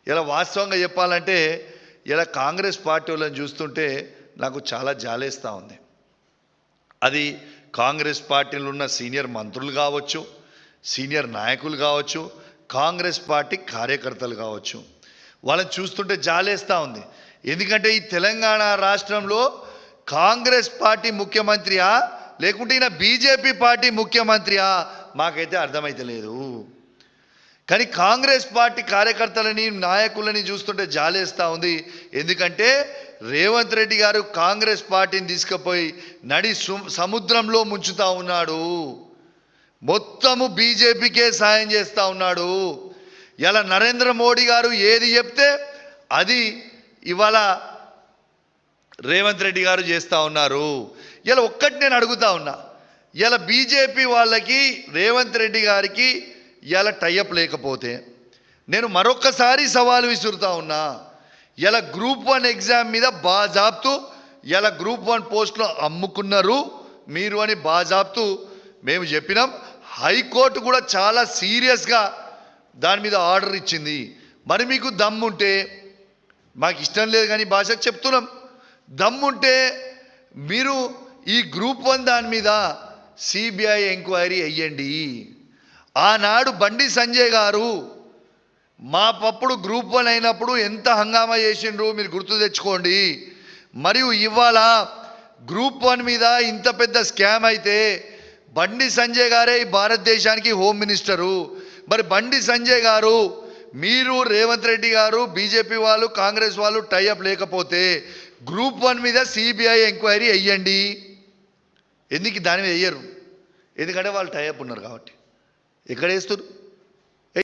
ఇలా వాస్తవంగా చెప్పాలంటే ఇలా కాంగ్రెస్ పార్టీ వాళ్ళని చూస్తుంటే నాకు చాలా జాలేస్తూ ఉంది. అది కాంగ్రెస్ పార్టీలో ఉన్న సీనియర్ మంత్రులు కావచ్చు, సీనియర్ నాయకులు కావచ్చు, కాంగ్రెస్ పార్టీ కార్యకర్తలు కావచ్చు, వాళ్ళని చూస్తుంటే జాలేస్తూ ఉంది. ఎందుకంటే ఈ తెలంగాణ రాష్ట్రంలో కాంగ్రెస్ పార్టీ ముఖ్యమంత్రియా లేకుంటే ఈయన బీజేపీ పార్టీ ముఖ్యమంత్రియా మాకైతే అర్థమైతే లేదు. కానీ కాంగ్రెస్ పార్టీ కార్యకర్తలని నాయకులని చూస్తుంటే జాలేస్తూ ఉంది. ఎందుకంటే రేవంత్ రెడ్డి గారు కాంగ్రెస్ పార్టీని తీసుకుపోయి నడి సముద్రంలో ముంచుతూ ఉన్నాడు. మొత్తము బీజేపీకే సాయం చేస్తూ ఉన్నాడు. ఇలా నరేంద్ర మోడీ గారు ఏది చెప్తే అది ఇవాళ రేవంత్ రెడ్డి గారు చేస్తూ ఉన్నారు. ఇలా ఒక్కటి నేను అడుగుతా ఉన్నా, ఇలా బీజేపీ వాళ్ళకి రేవంత్ రెడ్డి గారికి ఇలా టైఅప్ లేకపోతే నేను మరొక్కసారి సవాలు విసురుతా ఉన్నా. ఇలా గ్రూప్ 1 ఎగ్జామ్ మీద బాజాబ్తు ఇలా గ్రూప్ 1 పోస్టులో అమ్ముకున్నారు మీరు అని బాజాబ్తు మేము చెప్పినాం. హైకోర్టు కూడా చాలా సీరియస్గా దాని మీద ఆర్డర్ ఇచ్చింది. మరి మీకు దమ్ముంటే, మాకు ఇష్టం లేదు కానీ భాషకు చెప్తున్నాం, దమ్ముంటే మీరు ఈ గ్రూప్ 1 దాని మీద సిబిఐ ఎంక్వైరీ అయ్యండి. ఆనాడు బండి సంజయ్ గారు మా పప్పుడు గ్రూప్ 1 అయినప్పుడు ఎంత హంగామా చేసిండ్రు మీరు గుర్తు తెచ్చుకోండి. మరియు ఇవాళ గ్రూప్ 1 మీద ఇంత పెద్ద స్కామ్ అయితే బండి సంజయ్ గారే ఈ భారతదేశానికి హోమ్ మినిస్టరు. మరి బండి సంజయ్ గారు, మీరు రేవంత్ రెడ్డి గారు, బీజేపీ వాళ్ళు, కాంగ్రెస్ వాళ్ళు టైఅప్ లేకపోతే గ్రూప్ 1 మీద సిబిఐ ఎంక్వైరీ అయ్యండి. ఎందుకు దాని మీద అయ్యరు? ఎందుకంటే వాళ్ళు టైఅప్ ఉన్నారు కాబట్టి. ఎక్కడ వేస్తారు?